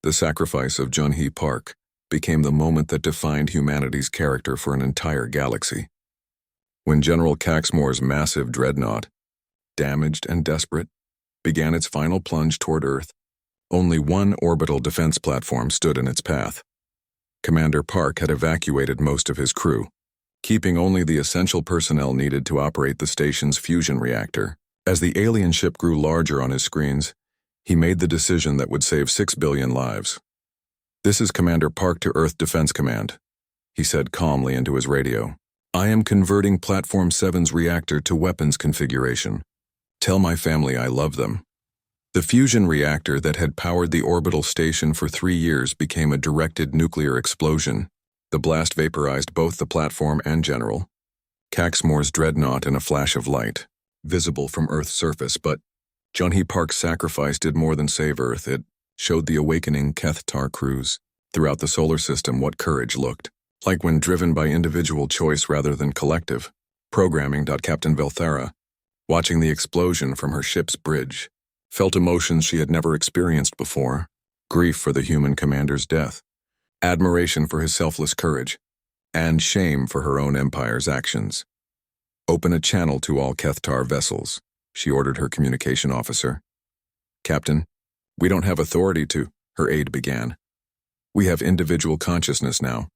The sacrifice of Jun-hee Park became the moment that defined humanity's character for an entire galaxy. When General Caxmore's massive dreadnought, damaged and desperate, began its final plunge toward Earth, only one orbital defense platform stood in its path. Commander Park had evacuated most of his crew, keeping only the essential personnel needed to operate the station's fusion reactor. As the alien ship grew larger on his screens, he made the decision that would save 6 billion lives. "This is Commander Park to Earth Defense Command," he said calmly into his radio. "I am converting Platform 7's reactor to weapons configuration. Tell my family I love them." The fusion reactor that had powered the orbital station for 3 years became a directed nuclear explosion. The blast vaporized both the platform and General Caxmore's dreadnought in a flash of light, visible from Earth's surface. But Jun-hee Park's sacrifice did more than save Earth. It showed the awakening Kethtar crews throughout the solar system what courage looked like when driven by individual choice rather than collective programming. Captain Velthara, watching the explosion from her ship's bridge, felt emotions she had never experienced before: grief for the human commander's death, admiration for his selfless courage, and shame for her own empire's actions. "Open a channel to all Kethtar vessels," she ordered her communication officer. "Captain, we don't have authority to," her aide began. "We have individual consciousness now,"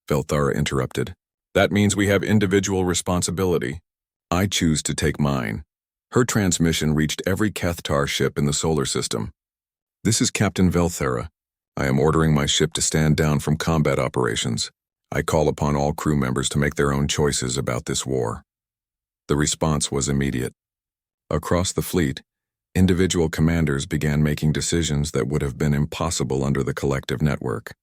Velthara interrupted. "That means we have individual responsibility. I choose to take mine." Her transmission reached every Kethtar ship in the solar system. "This is Captain Velthara. I am ordering my ship to stand down from combat operations. I call upon all crew members to make their own choices about this war." The response was immediate. Across the fleet, individual commanders began making decisions that would have been impossible under the collective network.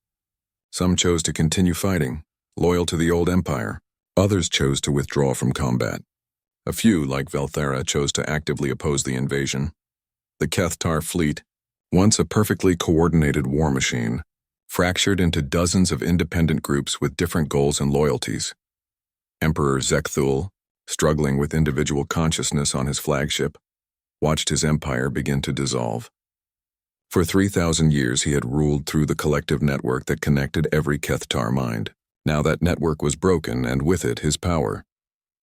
Some chose to continue fighting, loyal to the old empire. Others chose to withdraw from combat. A few, like Velthara, chose to actively oppose the invasion. The Kethtar fleet, once a perfectly coordinated war machine, fractured into dozens of independent groups with different goals and loyalties. Emperor Zekthul, struggling with individual consciousness on his flagship, watched his empire begin to dissolve. For 3,000 years he had ruled through the collective network that connected every Kethtar mind. Now that network was broken, and with it his power.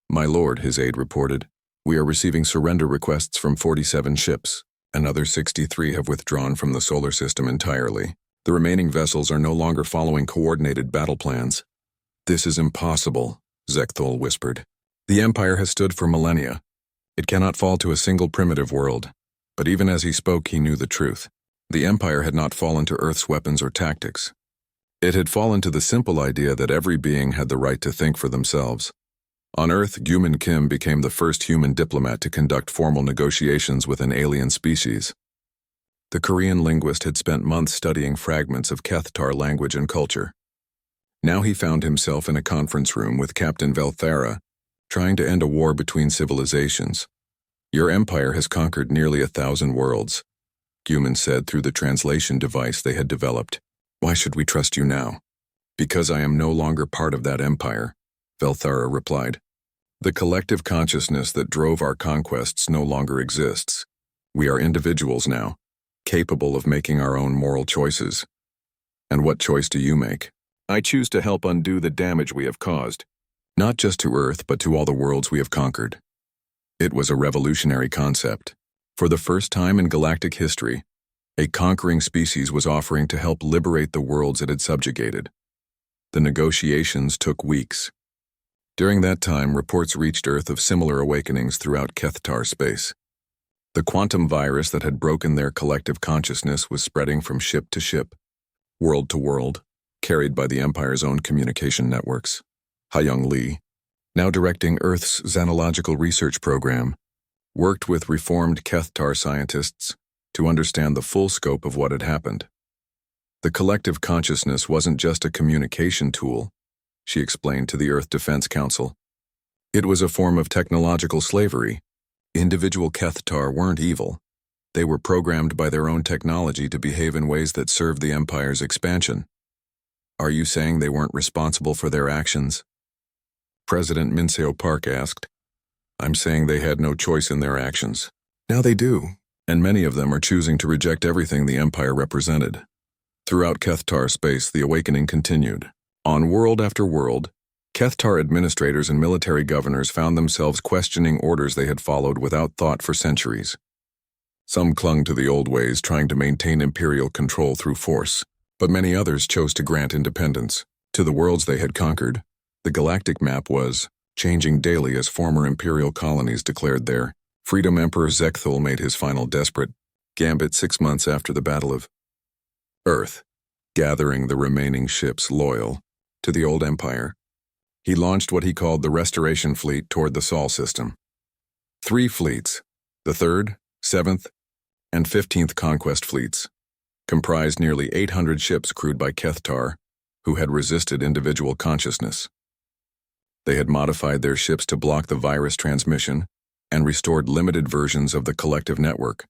"My lord," his aide reported, "we are receiving surrender requests from 47 ships. Another 63 have withdrawn from the solar system entirely. The remaining vessels are no longer following coordinated battle plans." "This is impossible," Zekthul whispered. "The Empire has stood for millennia. It cannot fall to a single primitive world." But even as he spoke, he knew the truth. The Empire had not fallen to Earth's weapons or tactics. It had fallen to the simple idea that every being had the right to think for themselves. On Earth, Guman Kim became the first human diplomat to conduct formal negotiations with an alien species. The Korean linguist had spent months studying fragments of Kethtar language and culture. Now he found himself in a conference room with Captain Velthara, trying to end a war between civilizations. "Your empire has conquered nearly 1,000 worlds," Guman said through the translation device they had developed. "Why should we trust you now?" "Because I am no longer part of that empire," Velthara replied. "The collective consciousness that drove our conquests no longer exists. We are individuals now, capable of making our own moral choices." "And what choice do you make?" "I choose to help undo the damage we have caused, not just to Earth but to all the worlds we have conquered." It was a revolutionary concept. For the first time in galactic history, a conquering species was offering to help liberate the worlds it had subjugated. The negotiations took weeks. During that time, reports reached Earth of similar awakenings throughout Kethtar space. The quantum virus that had broken their collective consciousness was spreading from ship to ship, world to world, carried by the Empire's own communication networks. Ha-Young Lee, now directing Earth's xenological research program, worked with reformed Kethtar scientists to understand the full scope of what had happened. The collective consciousness wasn't just a communication tool, she explained to the Earth Defense Council. It was a form of technological slavery. Individual Kethtar weren't evil. They were programmed by their own technology to behave in ways that served the Empire's expansion. "Are you saying they weren't responsible for their actions?" President Minseo Park asked. "I'm saying they had no choice in their actions. Now they do, and many of them are choosing to reject everything the Empire represented." Throughout Kethtar space, the awakening continued. On world after world, Kethtar administrators and military governors found themselves questioning orders they had followed without thought for centuries. Some clung to the old ways, trying to maintain imperial control through force, but many others chose to grant independence to the worlds they had conquered. The galactic map was changing daily as former imperial colonies declared their freedom. Emperor Zekthul made his final desperate gambit 6 months after the Battle of Earth, gathering the remaining ships loyal to the old empire. He launched what he called the Restoration Fleet toward the Sol system. 3 fleets, the 3rd, 7th, and 15th Conquest fleets, comprised nearly 800 ships crewed by Kethtar, who had resisted individual consciousness. They had modified their ships to block the virus transmission and restored limited versions of the collective network,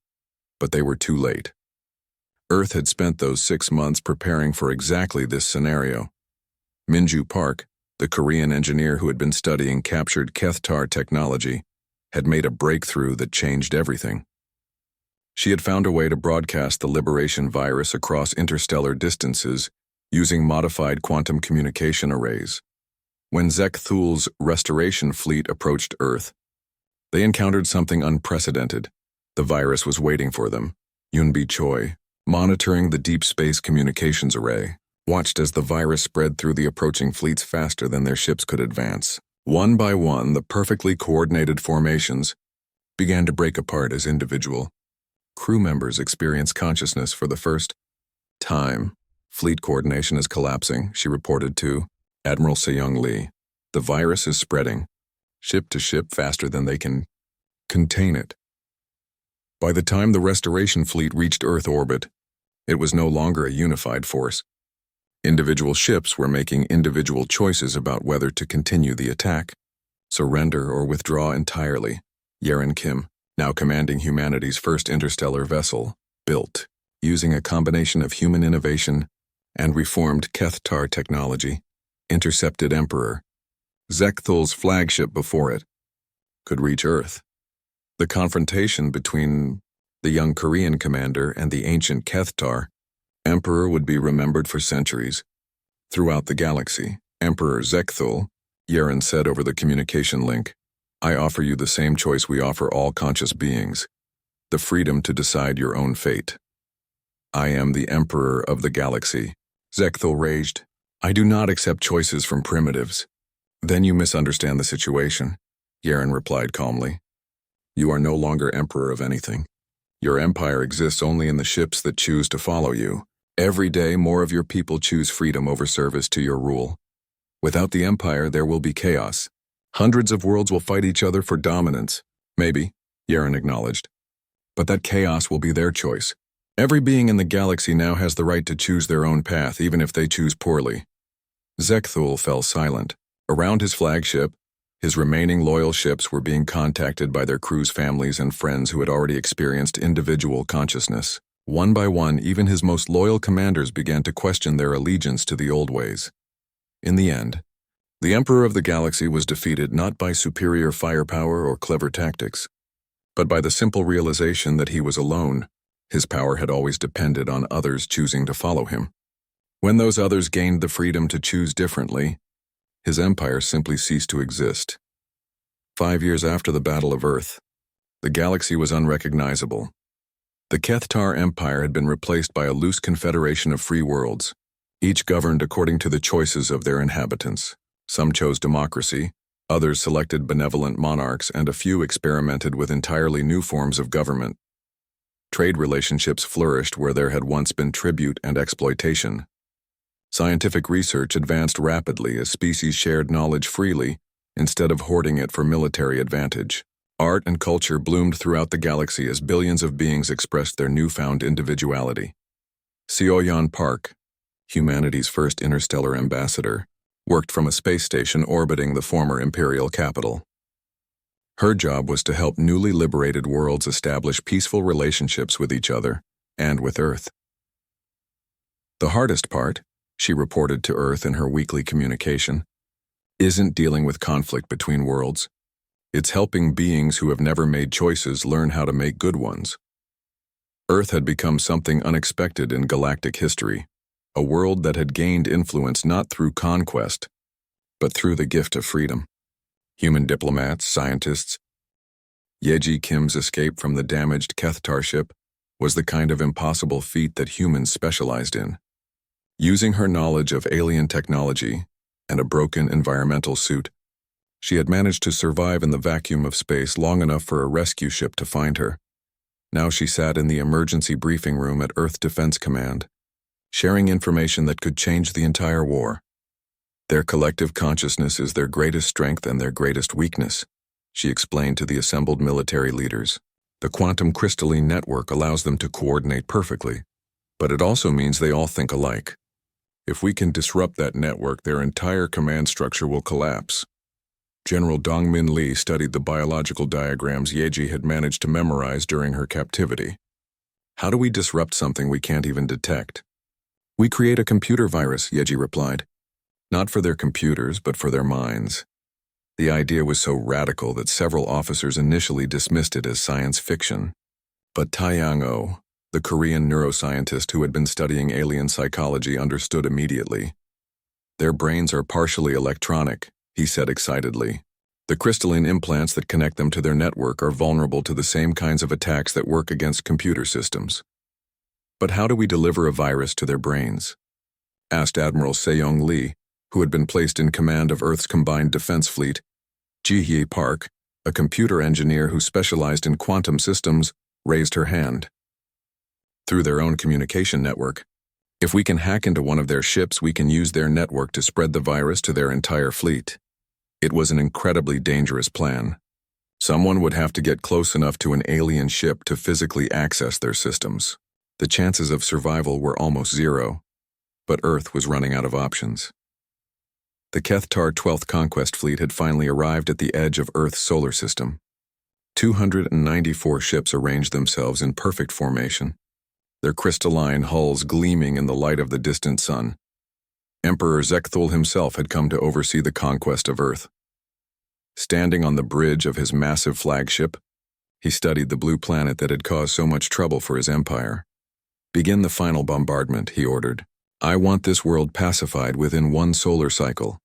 but they were too late. Earth had spent those 6 months preparing for exactly this scenario. Minju Park, the Korean engineer who had been studying captured Kethtar technology, had made a breakthrough that changed everything. She had found a way to broadcast the Liberation virus across interstellar distances using modified quantum communication arrays. When Zekthul's Restoration Fleet approached Earth, they encountered something unprecedented. The virus was waiting for them. Yunbi Choi, monitoring the deep space communications array, watched as the virus spread through the approaching fleets faster than their ships could advance. One by one, the perfectly coordinated formations began to break apart as individual crew members experienced consciousness for the first time. Fleet coordination is collapsing, she reported to Admiral Seyoung Lee. The virus is spreading, ship to ship, faster than they can contain it. By the time the Restoration Fleet reached Earth orbit, it was no longer a unified force. Individual ships were making individual choices about whether to continue the attack, surrender, or withdraw entirely. Yeren Kim, now commanding humanity's first interstellar vessel, built, using a combination of human innovation and reformed Kethtar technology, intercepted Emperor Zekthul's flagship before it could reach Earth. The confrontation between the young Korean commander and the ancient Kethtar Emperor would be remembered for centuries. Throughout the galaxy, Emperor Zekthul, Yeren said over the communication link, "I offer you the same choice we offer all conscious beings, the freedom to decide your own fate. I am the Emperor of the galaxy." Zekthul raged, "I do not accept choices from primitives." "Then you misunderstand the situation," Yeren replied calmly. "You are no longer Emperor of anything. Your empire exists only in the ships that choose to follow you. Every day, more of your people choose freedom over service to your rule. Without the empire, there will be chaos. Hundreds of worlds will fight each other for dominance." "Maybe," Yeren acknowledged. "But that chaos will be their choice. Every being in the galaxy now has the right to choose their own path, even if they choose poorly." Zekthul fell silent. Around his flagship, his remaining loyal ships were being contacted by their crew's families and friends who had already experienced individual consciousness. One by one, even his most loyal commanders began to question their allegiance to the old ways. In the end, the Emperor of the Galaxy was defeated not by superior firepower or clever tactics, but by the simple realization that he was alone. His power had always depended on others choosing to follow him. When those others gained the freedom to choose differently, his empire simply ceased to exist. 5 years after the Battle of Earth, the galaxy was unrecognizable. The Kethtar Empire had been replaced by a loose confederation of free worlds, each governed according to the choices of their inhabitants. Some chose democracy, others selected benevolent monarchs, and a few experimented with entirely new forms of government. Trade relationships flourished where there had once been tribute and exploitation. Scientific research advanced rapidly as species shared knowledge freely instead of hoarding it for military advantage. Art and culture bloomed throughout the galaxy as billions of beings expressed their newfound individuality. Seoyeon Park, humanity's first interstellar ambassador, worked from a space station orbiting the former imperial capital. Her job was to help newly liberated worlds establish peaceful relationships with each other and with Earth. "The hardest part," she reported to Earth in her weekly communication, "isn't dealing with conflict between worlds. It's helping beings who have never made choices learn how to make good ones." Earth had become something unexpected in galactic history. a world that had gained influence not through conquest, but through the gift of freedom. Human diplomats, scientists. Yeji Kim's escape from the damaged Kethtar ship was the kind of impossible feat that humans specialized in. Using her knowledge of alien technology and a broken environmental suit, she had managed to survive in the vacuum of space long enough for a rescue ship to find her. Now she sat in the emergency briefing room at Earth Defense Command, sharing information that could change the entire war. Their collective consciousness is their greatest strength and their greatest weakness, she explained to the assembled military leaders. The quantum crystalline network allows them to coordinate perfectly, but it also means they all think alike. If we can disrupt that network, their entire command structure will collapse. General Dongmin Li studied the biological diagrams Yeji had managed to memorize during her captivity. How do we disrupt something we can't even detect? We create a computer virus, Yeji replied. Not for their computers, but for their minds. The idea was so radical that several officers initially dismissed it as science fiction. But Taeyang Oh, the Korean neuroscientist who had been studying alien psychology, understood immediately. Their brains are partially electronic, he said excitedly. The crystalline implants that connect them to their network are vulnerable to the same kinds of attacks that work against computer systems. But how do we deliver a virus to their brains? Asked Admiral Seong Lee, who had been placed in command of Earth's combined defense fleet. Ji-hye Park, a computer engineer who specialized in quantum systems, raised her hand. Through their own communication network. If we can hack into one of their ships, we can use their network to spread the virus to their entire fleet. It was an incredibly dangerous plan. Someone would have to get close enough to an alien ship to physically access their systems. The chances of survival were almost zero, but Earth was running out of options. The Kethtar 12th Conquest Fleet had finally arrived at the edge of Earth's solar system. 294 ships arranged themselves in perfect formation, their crystalline hulls gleaming in the light of the distant sun. Emperor Zekthul himself had come to oversee the conquest of Earth. Standing on the bridge of his massive flagship, he studied the blue planet that had caused so much trouble for his empire. Begin the final bombardment, he ordered. I want this world pacified within one solar cycle.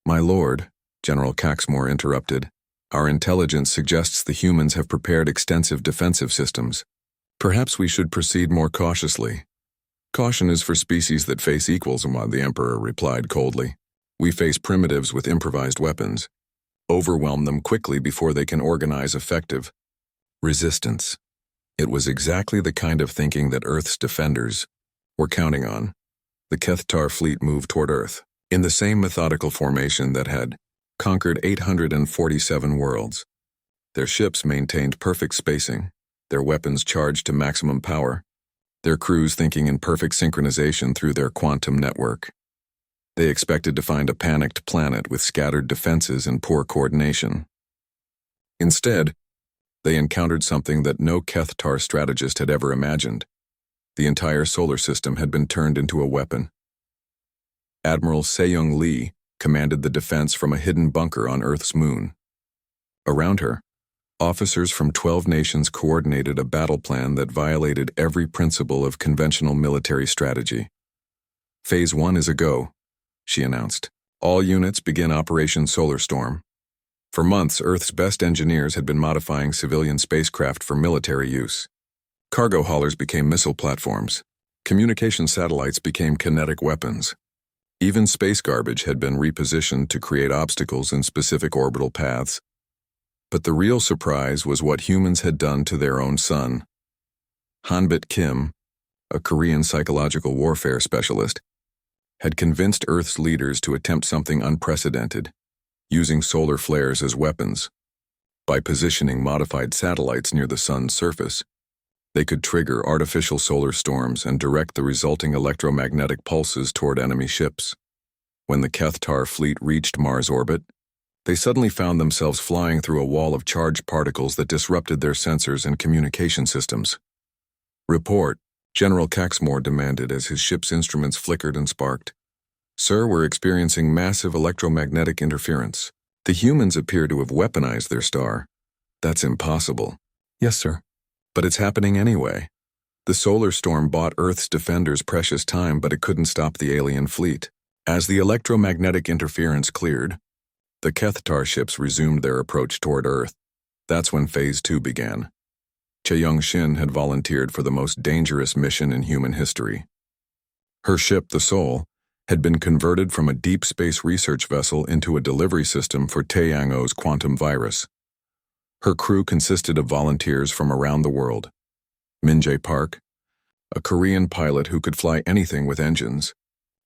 My lord, General Caxmore interrupted, our intelligence suggests the humans have prepared extensive defensive systems. Perhaps we should proceed more cautiously. Caution is for species that face equals, the Emperor replied coldly. We face primitives with improvised weapons. Overwhelm them quickly before they can organize effective resistance. It was exactly the kind of thinking that Earth's defenders were counting on. The Kethtar fleet moved toward Earth, in the same methodical formation that had conquered 847 worlds. Their ships maintained perfect spacing, their weapons charged to maximum power, their crews thinking in perfect synchronization through their quantum network. They expected to find a panicked planet with scattered defenses and poor coordination. Instead, they encountered something that no Kethtar strategist had ever imagined. The entire solar system had been turned into a weapon. Admiral Seong Lee commanded the defense from a hidden bunker on Earth's moon. Around her, officers from 12 nations coordinated a battle plan that violated every principle of conventional military strategy. Phase 1 is a go, she announced. All units begin Operation Solar Storm. For months, Earth's best engineers had been modifying civilian spacecraft for military use. Cargo haulers became missile platforms. Communication satellites became kinetic weapons. Even space garbage had been repositioned to create obstacles in specific orbital paths. But the real surprise was what humans had done to their own sun. Hanbit Kim, a Korean psychological warfare specialist, had convinced Earth's leaders to attempt something unprecedented, using solar flares as weapons. By positioning modified satellites near the sun's surface, they could trigger artificial solar storms and direct the resulting electromagnetic pulses toward enemy ships. When the Kethtar fleet reached Mars orbit, they suddenly found themselves flying through a wall of charged particles that disrupted their sensors and communication systems. Report, General Caxmore demanded as his ship's instruments flickered and sparked. Sir, we're experiencing massive electromagnetic interference. The humans appear to have weaponized their star. That's impossible. Yes, sir. But it's happening anyway. The solar storm bought Earth's defenders precious time, but it couldn't stop the alien fleet. As the electromagnetic interference cleared, the Kethtar ships resumed their approach toward Earth. That's when Phase 2 began. Cheong-Shin had volunteered for the most dangerous mission in human history. Her ship, the Seoul, had been converted from a deep space research vessel into a delivery system for Taeyang-O's quantum virus. Her crew consisted of volunteers from around the world. Min-jae Park, a Korean pilot who could fly anything with engines.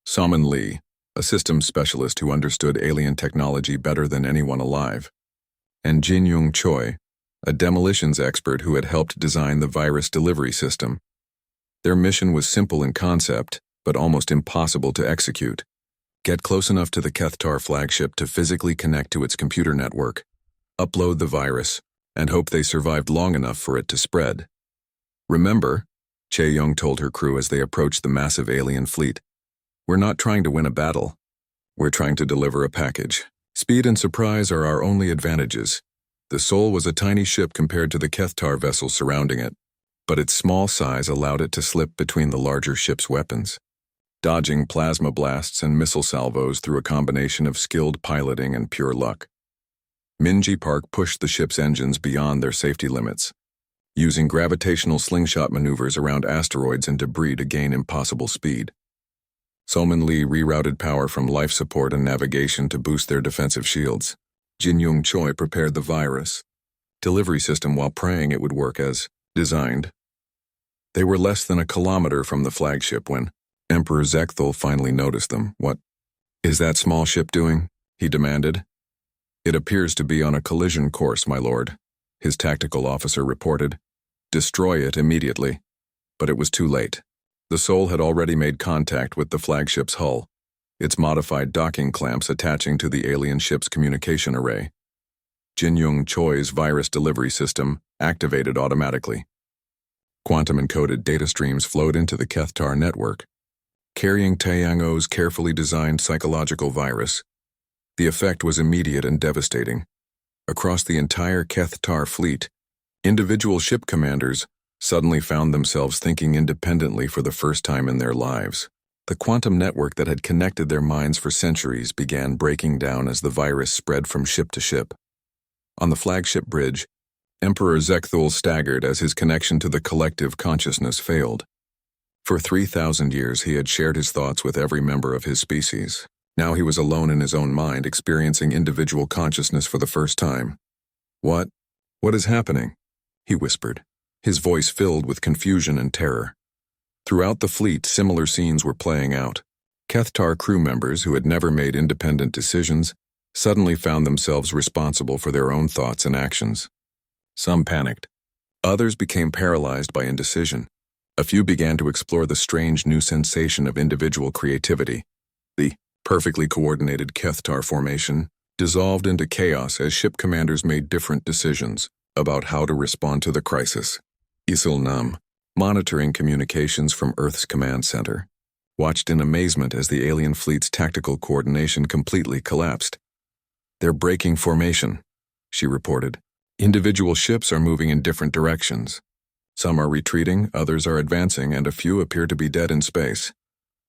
Saman Lee, a systems specialist who understood alien technology better than anyone alive. And Jin-Young Choi, a demolitions expert who had helped design the virus delivery system. Their mission was simple in concept, but almost impossible to execute. Get close enough to the Kethtar flagship to physically connect to its computer network, upload the virus, and hope they survived long enough for it to spread. Remember, Chae-Young told her crew as they approached the massive alien fleet, we're not trying to win a battle. We're trying to deliver a package. Speed and surprise are our only advantages. The Seoul was a tiny ship compared to the Kethtar vessels surrounding it, but its small size allowed it to slip between the larger ship's weapons, dodging plasma blasts and missile salvos through a combination of skilled piloting and pure luck. Min-jae Park pushed the ship's engines beyond their safety limits, using gravitational slingshot maneuvers around asteroids and debris to gain impossible speed. Saman Lee rerouted power from life support and navigation to boost their defensive shields. Jin-Young Choi prepared the virus delivery system while praying it would work as designed. They were less than a kilometer from the flagship when Emperor Zekthul finally noticed them. What is that small ship doing? He demanded. It appears to be on a collision course, my lord, his tactical officer reported. Destroy it immediately. But it was too late. The Seoul had already made contact with the flagship's hull, its modified docking clamps attaching to the alien ship's communication array. Jin-Young Choi's virus delivery system activated automatically. Quantum-encoded data streams flowed into the Kethtar network, carrying Taeyang-O's carefully designed psychological virus. The effect was immediate and devastating. Across the entire Kethtar fleet, individual ship commanders suddenly found themselves thinking independently for the first time in their lives. The quantum network that had connected their minds for centuries began breaking down as the virus spread from ship to ship. On the flagship bridge, Emperor Zekthul staggered as his connection to the collective consciousness failed. For 3,000 years he had shared his thoughts with every member of his species. Now he was alone in his own mind, experiencing individual consciousness for the first time. What is happening? He whispered, his voice filled with confusion and terror. Throughout the fleet, similar scenes were playing out. Kethtar crew members who had never made independent decisions suddenly found themselves responsible for their own thoughts and actions. Some panicked. Others became paralyzed by indecision. A few began to explore the strange new sensation of individual creativity. The perfectly coordinated Kethtar formation dissolved into chaos as ship commanders made different decisions about how to respond to the crisis. Isil-Nam, monitoring communications from Earth's command center, watched in amazement as the alien fleet's tactical coordination completely collapsed. They're breaking formation, she reported. Individual ships are moving in different directions. Some are retreating, others are advancing, and a few appear to be dead in space.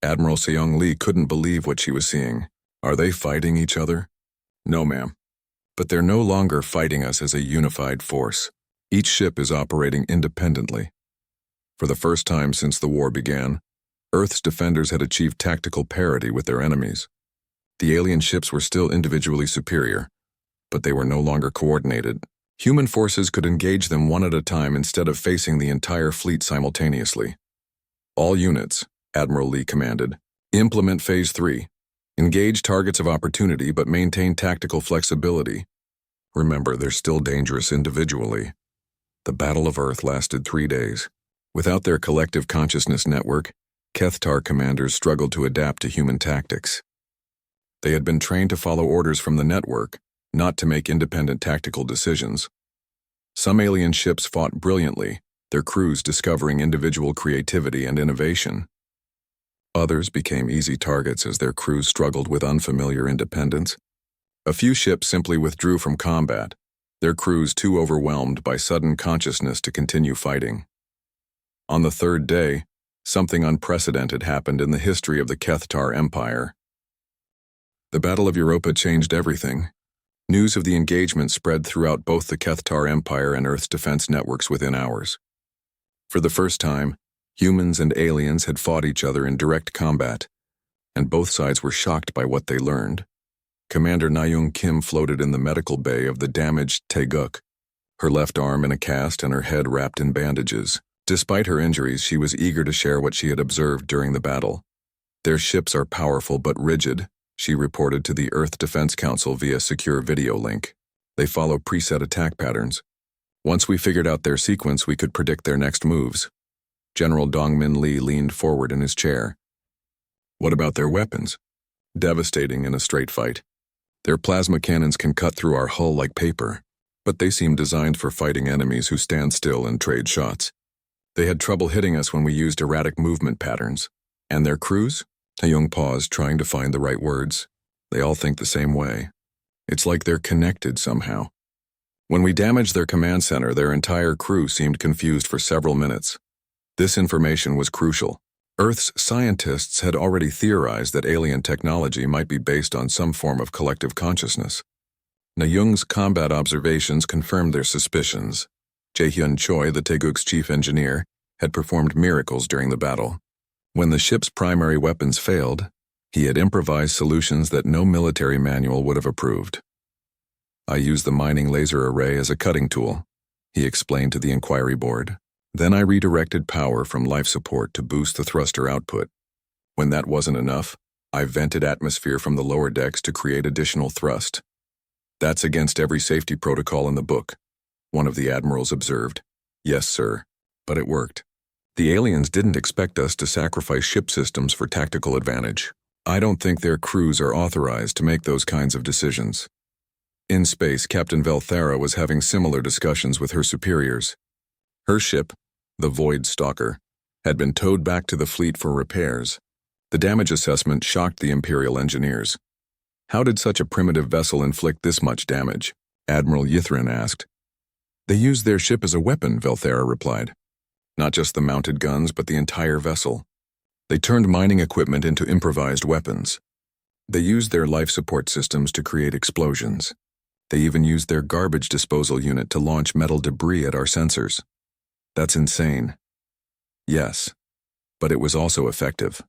Admiral Seong Lee couldn't believe what she was seeing. Are they fighting each other? No, ma'am. But they're no longer fighting us as a unified force. Each ship is operating independently. For the first time since the war began, Earth's defenders had achieved tactical parity with their enemies. The alien ships were still individually superior, but they were no longer coordinated. Human forces could engage them one at a time instead of facing the entire fleet simultaneously. All units, Admiral Lee commanded, implement Phase 3. Engage targets of opportunity but maintain tactical flexibility. Remember, they're still dangerous individually. The Battle of Earth lasted 3 days. Without their collective consciousness network, Kethtar commanders struggled to adapt to human tactics. They had been trained to follow orders from the network, not to make independent tactical decisions. Some alien ships fought brilliantly, their crews discovering individual creativity and innovation. Others became easy targets as their crews struggled with unfamiliar independence. A few ships simply withdrew from combat, their crews too overwhelmed by sudden consciousness to continue fighting. On the third day, something unprecedented happened in the history of the Kethtar Empire. The Battle of Europa changed everything. News of the engagement spread throughout both the Kethtar Empire and Earth's defense networks within hours. For the first time, humans and aliens had fought each other in direct combat, and both sides were shocked by what they learned. Commander Nayoung Kim floated in the medical bay of the damaged Taeguk, her left arm in a cast and her head wrapped in bandages. Despite her injuries, she was eager to share what she had observed during the battle. "Their ships are powerful but rigid," she reported to the Earth Defense Council via secure video link. "They follow preset attack patterns. Once we figured out their sequence, we could predict their next moves." General Dongmin Lee leaned forward in his chair. "What about their weapons?" "Devastating in a straight fight. Their plasma cannons can cut through our hull like paper, but they seem designed for fighting enemies who stand still and trade shots. They had trouble hitting us when we used erratic movement patterns. And their crews?" Taeyong paused, trying to find the right words. "They all think the same way. It's like they're connected somehow. When we damaged their command center, their entire crew seemed confused for several minutes. This information was crucial. Earth's scientists had already theorized that alien technology might be based on some form of collective consciousness. Nayoung's combat observations confirmed their suspicions. Jae-hyun Choi, the Taeguk's chief engineer, had performed miracles during the battle. When the ship's primary weapons failed, he had improvised solutions that no military manual would have approved. "I used the mining laser array as a cutting tool," he explained to the inquiry board. "Then I redirected power from life support to boost the thruster output. When that wasn't enough, I vented atmosphere from the lower decks to create additional thrust. That's against every safety protocol in the book," one of the admirals observed. "Yes, sir, but it worked. The aliens didn't expect us to sacrifice ship systems for tactical advantage. I don't think their crews are authorized to make those kinds of decisions." In space, Captain Velthara was having similar discussions with her superiors. Her ship, the Void Stalker, had been towed back to the fleet for repairs. The damage assessment shocked the Imperial engineers. "How did such a primitive vessel inflict this much damage?" Admiral Yithrin asked. "They used their ship as a weapon," Velthara replied. "Not just the mounted guns, but the entire vessel. They turned mining equipment into improvised weapons. They used their life support systems to create explosions. They even used their garbage disposal unit to launch metal debris at our sensors. That's insane." "Yes, but it was also effective."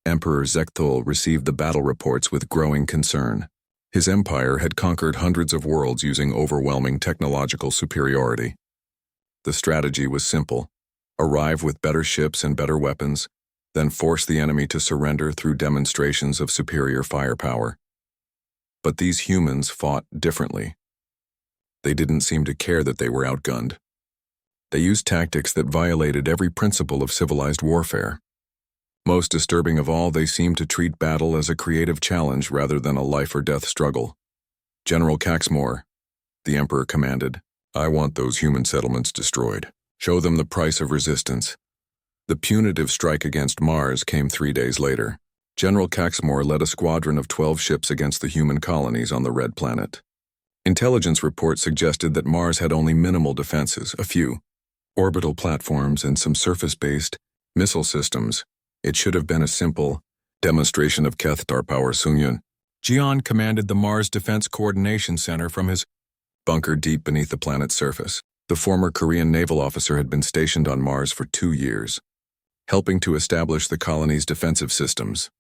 Emperor Zekthul received the battle reports with growing concern. His empire had conquered hundreds of worlds using overwhelming technological superiority. The strategy was simple: arrive with better ships and better weapons, then force the enemy to surrender through demonstrations of superior firepower. But these humans fought differently. They didn't seem to care that they were outgunned. They used tactics that violated every principle of civilized warfare. Most disturbing of all, they seemed to treat battle as a creative challenge rather than a life-or-death struggle. "General Caxmore," the Emperor commanded, "I want those human settlements destroyed. Show them the price of resistance." The punitive strike against Mars came 3 days later. General Caxmore led a squadron of 12 ships against the human colonies on the Red Planet. Intelligence reports suggested that Mars had only minimal defenses, a few orbital platforms and some surface-based missile systems. It should have been a simple demonstration of Kethtar power. Sungyun Jian commanded the Mars Defense Coordination Center from his bunker deep beneath the planet's surface. The former Korean naval officer had been stationed on Mars for 2 years, helping to establish the colony's defensive systems.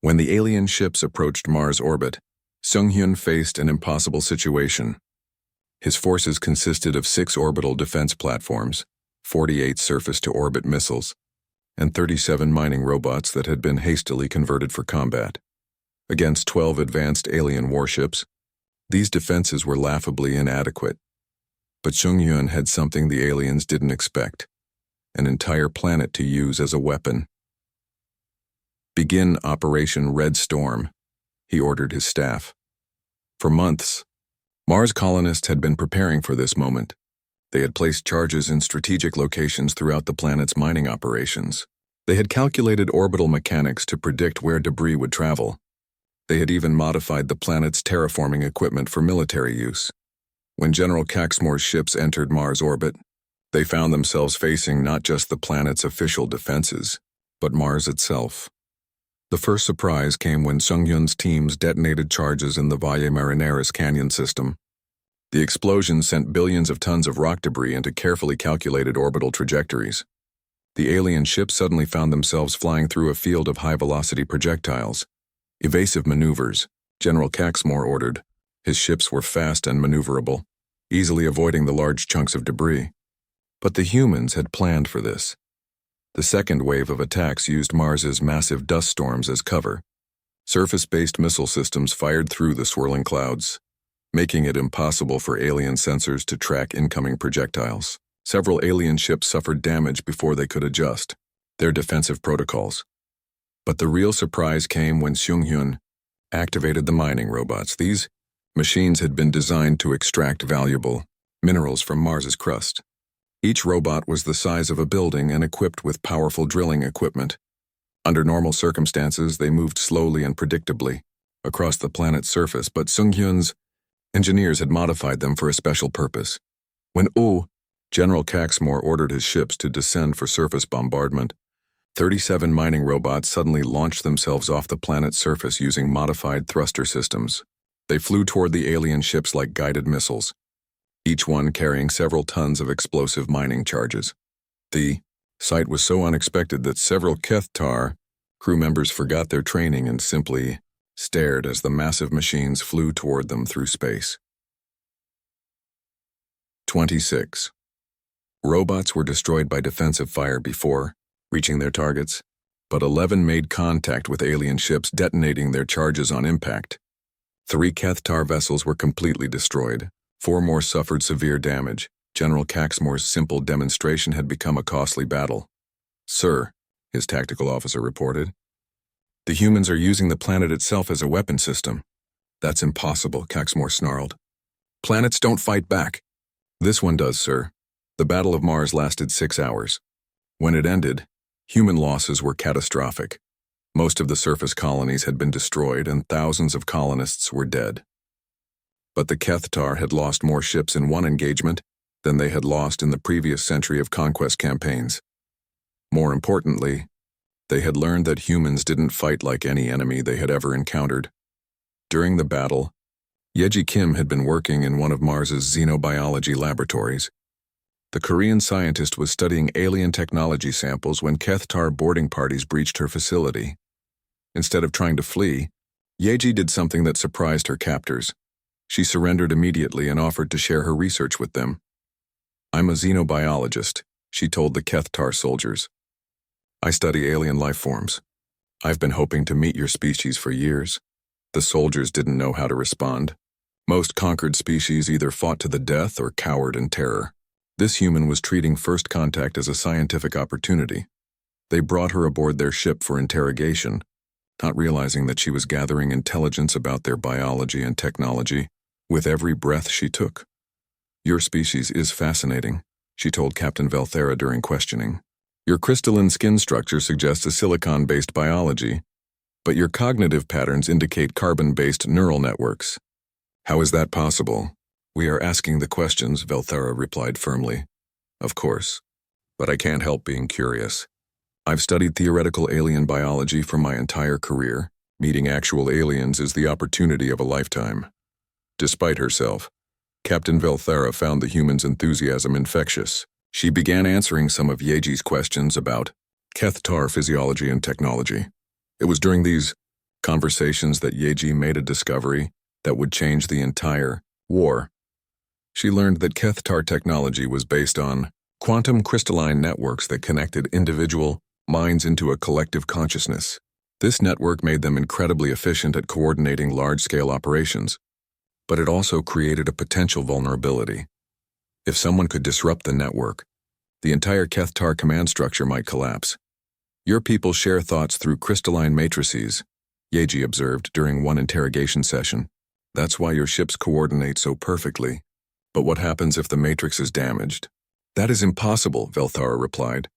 When the alien ships approached Mars orbit, Sunghyun faced an impossible situation. His forces consisted of 6 orbital defense platforms, 48 surface-to-orbit missiles, and 37 mining robots that had been hastily converted for combat. Against 12 advanced alien warships, these defenses were laughably inadequate. But Sunghyun had something the aliens didn't expect: an entire planet to use as a weapon. "Begin Operation Red Storm," he ordered his staff. For months, Mars colonists had been preparing for this moment. They had placed charges in strategic locations throughout the planet's mining operations. They had calculated orbital mechanics to predict where debris would travel. They had even modified the planet's terraforming equipment for military use. When General Caxmore's ships entered Mars orbit, They found themselves facing not just the planet's official defenses, but Mars itself. The first surprise came when Sungyun's teams detonated charges in the Valle Marineris canyon system. The explosion sent billions of tons of rock debris into carefully calculated orbital trajectories. The alien ships suddenly found themselves flying through a field of high-velocity projectiles. Evasive maneuvers, General Caxmore ordered. His ships were fast and maneuverable, easily avoiding the large chunks of debris. But the humans had planned for this. The second wave of attacks used Mars's massive dust storms as cover. Surface-based missile systems fired through the swirling clouds, making it impossible for alien sensors to track incoming projectiles. Several alien ships suffered damage before they could adjust their defensive protocols. But the real surprise came when Sungyun activated the mining robots. These machines had been designed to extract valuable minerals from Mars's crust. Each robot was the size of a building and equipped with powerful drilling equipment. Under normal circumstances, they moved slowly and predictably across the planet's surface, but Sungyun's engineers had modified them for a special purpose. When General Caxmore ordered his ships to descend for surface bombardment, 37 mining robots suddenly launched themselves off the planet's surface using modified thruster systems. They flew toward the alien ships like guided missiles, each one carrying several tons of explosive mining charges. The sight was so unexpected that several Kethtar crew members forgot their training and simply stared as the massive machines flew toward them through space. 26. Robots were destroyed by defensive fire before reaching their targets, but 11 made contact with alien ships, detonating their charges on impact. 3 Kethtar vessels were completely destroyed. 4 more suffered severe damage. General Caxmore's simple demonstration had become a costly battle. "Sir," his tactical officer reported, "the humans are using the planet itself as a weapon system." "That's impossible," Caxmore snarled. "Planets don't fight back." "This one does, sir." The Battle of Mars lasted 6 hours. When it ended, human losses were catastrophic. Most of the surface colonies had been destroyed and thousands of colonists were dead. But the Kethtar had lost more ships in one engagement than they had lost in the previous century of conquest campaigns. More importantly, they had learned that humans didn't fight like any enemy they had ever encountered. During the battle, Yeji Kim had been working in one of Mars's xenobiology laboratories. The Korean scientist was studying alien technology samples when Kethtar boarding parties breached her facility. Instead of trying to flee, Yeji did something that surprised her captors. She surrendered immediately and offered to share her research with them. "I'm a xenobiologist," she told the Kethtar soldiers. "I study alien life forms. I've been hoping to meet your species for years." The soldiers didn't know how to respond. Most conquered species either fought to the death or cowered in terror. This human was treating first contact as a scientific opportunity. They brought her aboard their ship for interrogation, not realizing that she was gathering intelligence about their biology and technology with every breath she took. "Your species is fascinating," she told Captain Velthera during questioning. "Your crystalline skin structure suggests a silicon-based biology, but your cognitive patterns indicate carbon-based neural networks. How is that possible?" "We are asking the questions," Velthera replied firmly. "Of course, but I can't help being curious. I've studied theoretical alien biology for my entire career. Meeting actual aliens is the opportunity of a lifetime." Despite herself, Captain Velthera found the human's enthusiasm infectious. She began answering some of Yeji's questions about Kethtar physiology and technology. It was during these conversations that Yeji made a discovery that would change the entire war. She learned that Kethtar technology was based on quantum crystalline networks that connected individual minds into a collective consciousness. This network made them incredibly efficient at coordinating large-scale operations, but it also created a potential vulnerability. If someone could disrupt the network, the entire Kethtar command structure might collapse. "Your people share thoughts through crystalline matrices," Yeji observed during one interrogation session. "That's why your ships coordinate so perfectly. But what happens if the matrix is damaged?" "That is impossible," Velthara replied.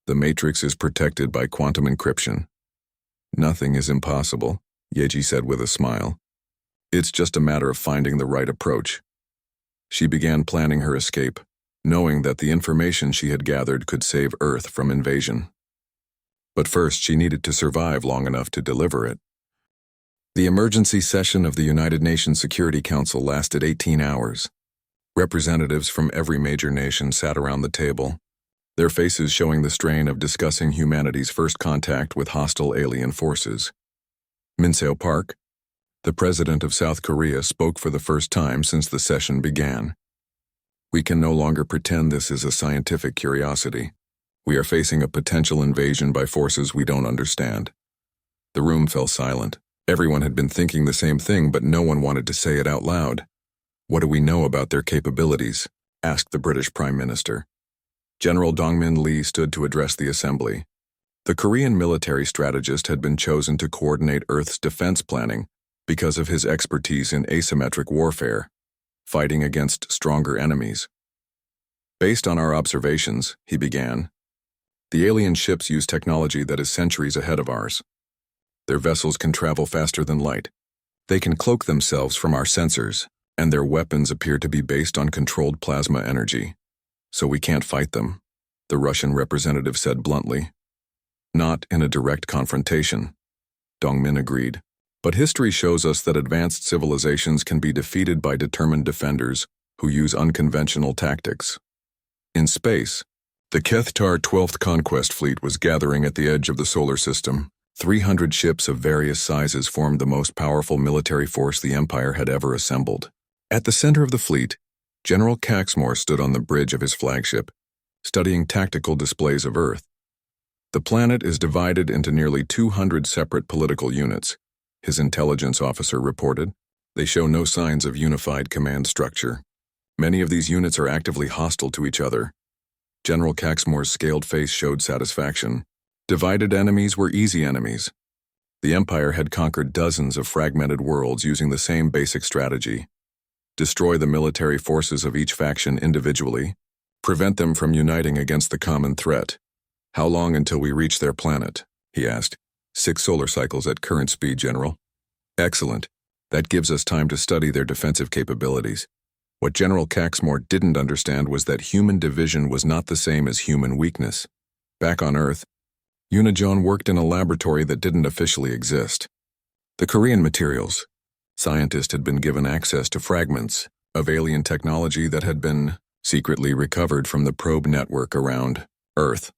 "The matrix is protected by quantum encryption." "Nothing is impossible," Yeji said with a smile. "It's just a matter of finding the right approach." She began planning her escape. knowing that the information she had gathered could save Earth from invasion. But first, she needed to survive long enough to deliver it. The emergency session of the United Nations Security Council lasted 18 hours. Representatives from every major nation sat around the table, their faces showing the strain of discussing humanity's first contact with hostile alien forces. Min Park, the president of South Korea, spoke for the first time since the session began. We can no longer pretend this is a scientific curiosity. We are facing a potential invasion by forces we don't understand. The room fell silent. Everyone had been thinking the same thing, but no one wanted to say it out loud. What do we know about their capabilities? Asked the British Prime Minister. General Dongmin Lee stood to address the assembly. The Korean military strategist had been chosen to coordinate Earth's defense planning because of his expertise in asymmetric warfare, fighting against stronger enemies. Based on our observations, he began, the alien ships use technology that is centuries ahead of ours. Their vessels can travel faster than light. They can cloak themselves from our sensors, and their weapons appear to be based on controlled plasma energy. So we can't fight them, the Russian representative said bluntly. Not in a direct confrontation, Dongmin agreed. But history shows us that advanced civilizations can be defeated by determined defenders who use unconventional tactics. In space, the Kethtar 12th Conquest Fleet was gathering at the edge of the solar system. 300 ships of various sizes formed the most powerful military force the Empire had ever assembled. At the center of the fleet, General Caxmore stood on the bridge of his flagship, studying tactical displays of Earth. The planet is divided into nearly 200 separate political units, his intelligence officer reported. They show no signs of unified command structure. Many of these units are actively hostile to each other. General Caxmore's scaled face showed satisfaction. Divided enemies were easy enemies. The Empire had conquered dozens of fragmented worlds using the same basic strategy. Destroy the military forces of each faction individually, prevent them from uniting against the common threat. How long until we reach their planet? He asked. 6 solar cycles at current speed, General. Excellent. That gives us time to study their defensive capabilities. What General Caxmore didn't understand was that human division was not the same as human weakness. Back on Earth, Unijon worked in a laboratory that didn't officially exist. The Korean materials. Scientists had been given access to fragments of alien technology that had been secretly recovered from the probe network around Earth.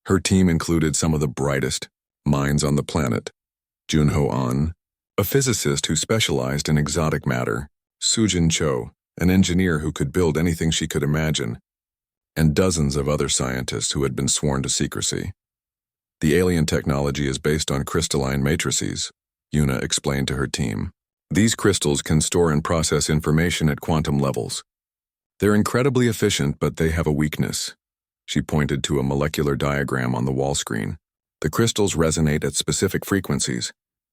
Her team included some of the brightest minds on the planet. Junho An, a physicist who specialized in exotic matter, Sujin Cho, an engineer who could build anything she could imagine, and dozens of other scientists who had been sworn to secrecy. The alien technology is based on crystalline matrices, Yuna explained to her team. These crystals can store and process information at quantum levels. They're incredibly efficient, but they have a weakness. She pointed to a molecular diagram on the wall screen. The crystals resonate at specific frequencies.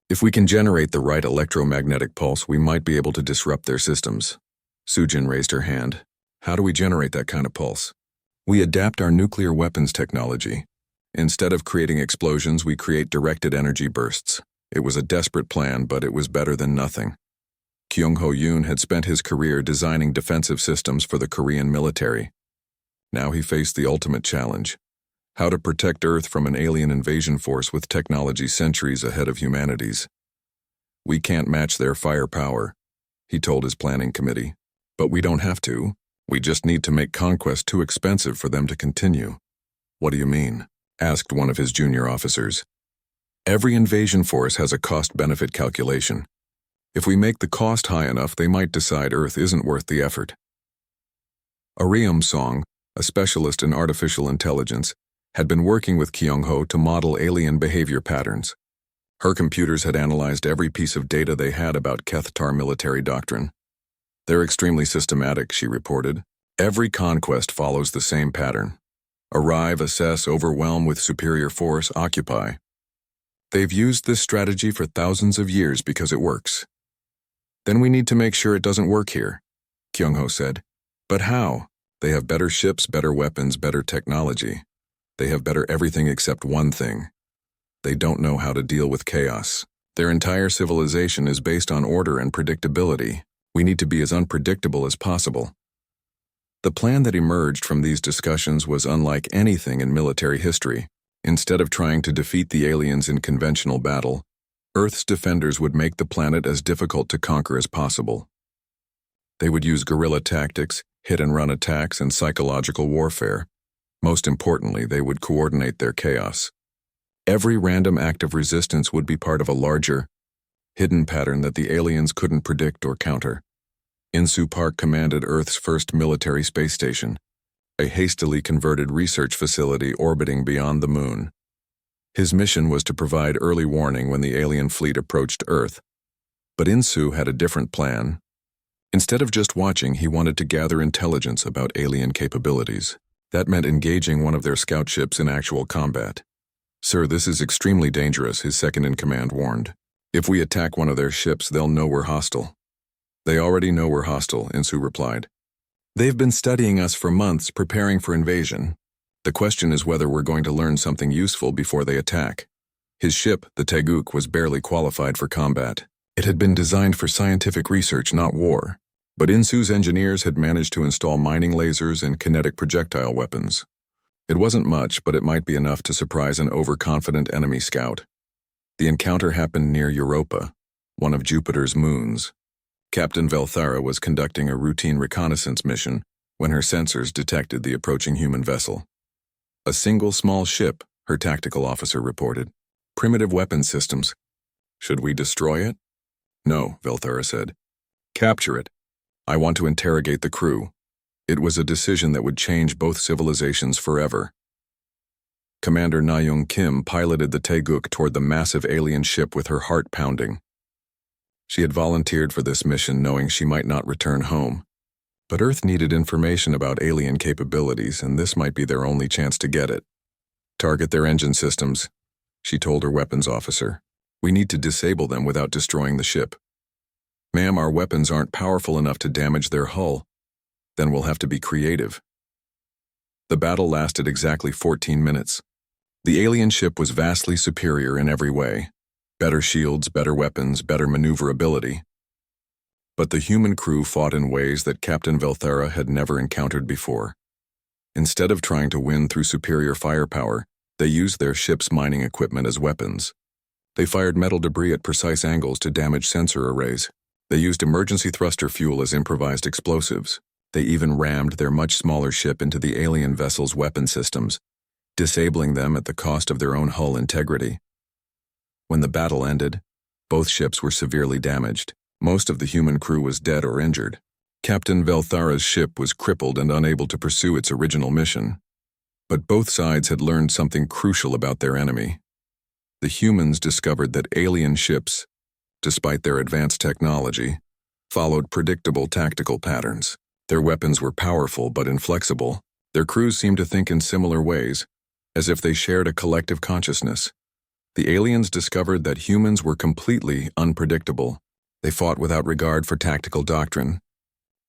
If we can generate the right electromagnetic pulse, we might be able to disrupt their systems. Sujin raised her hand. How do we generate that kind of pulse? We adapt our nuclear weapons technology. Instead of creating explosions, we create directed energy bursts. It was a desperate plan, but it was better than nothing. Kyung-ho Yoon had spent his career designing defensive systems for the Korean military. Now he faced the ultimate challenge: how to protect Earth from an alien invasion force with technology centuries ahead of humanity's. We can't match their firepower, he told his planning committee. But we don't have to. We just need to make conquest too expensive for them to continue. What do you mean? Asked one of his junior officers. Every invasion force has a cost-benefit calculation. If we make the cost high enough, they might decide Earth isn't worth the effort. Ariam Song, a specialist in artificial intelligence, had been working with Kyung-ho to model alien behavior patterns. Her computers had analyzed every piece of data they had about Kethtar military doctrine. They're extremely systematic, she reported. Every conquest follows the same pattern. Arrive, assess, overwhelm with superior force, occupy. They've used this strategy for thousands of years because it works. Then we need to make sure it doesn't work here, Kyung-ho said. But how? They have better ships, better weapons, better technology. They have better everything except one thing. They don't know how to deal with chaos. Their entire civilization is based on order and predictability. We need to be as unpredictable as possible. The plan that emerged from these discussions was unlike anything in military history. Instead of trying to defeat the aliens in conventional battle, Earth's defenders would make the planet as difficult to conquer as possible. They would use guerrilla tactics, hit-and-run attacks, and psychological warfare. Most importantly, they would coordinate their chaos. Every random act of resistance would be part of a larger, hidden pattern that the aliens couldn't predict or counter. Insu Park commanded Earth's first military space station, a hastily converted research facility orbiting beyond the moon. His mission was to provide early warning when the alien fleet approached Earth. But Insu had a different plan. Instead of just watching, he wanted to gather intelligence about alien capabilities. That meant engaging one of their scout ships in actual combat. "Sir, this is extremely dangerous," his second-in-command warned. "If we attack one of their ships, they'll know we're hostile." "They already know we're hostile," Insu replied. "They've been studying us for months, preparing for invasion. The question is whether we're going to learn something useful before they attack." His ship, the Teguk, was barely qualified for combat. It had been designed for scientific research, not war. But Insu's engineers had managed to install mining lasers and kinetic projectile weapons. It wasn't much, but it might be enough to surprise an overconfident enemy scout. The encounter happened near Europa, one of Jupiter's moons. Captain Velthara was conducting a routine reconnaissance mission when her sensors detected the approaching human vessel. "A single small ship," her tactical officer reported. "Primitive weapon systems. Should we destroy it?" "No," Velthara said. "Capture it. I want to interrogate the crew." It was a decision that would change both civilizations forever. Commander Na-Young Kim piloted the Teguk toward the massive alien ship with her heart pounding. She had volunteered for this mission knowing she might not return home. But Earth needed information about alien capabilities, and this might be their only chance to get it. "Target their engine systems," she told her weapons officer. "We need to disable them without destroying the ship." "Ma'am, our weapons aren't powerful enough to damage their hull." "Then we'll have to be creative." The battle lasted exactly 14 minutes. The alien ship was vastly superior in every way. Better shields, better weapons, better maneuverability. But the human crew fought in ways that Captain Velthara had never encountered before. Instead of trying to win through superior firepower, they used their ship's mining equipment as weapons. They fired metal debris at precise angles to damage sensor arrays. They used emergency thruster fuel as improvised explosives. They even rammed their much smaller ship into the alien vessel's weapon systems, disabling them at the cost of their own hull integrity. When the battle ended, both ships were severely damaged. Most of the human crew was dead or injured. Captain Velthara's ship was crippled and unable to pursue its original mission. But both sides had learned something crucial about their enemy. The humans discovered that alien ships, despite their advanced technology, followed predictable tactical patterns. Their weapons were powerful but inflexible. Their crews seemed to think in similar ways, as if they shared a collective consciousness. The aliens discovered that humans were completely unpredictable. They fought without regard for tactical doctrine.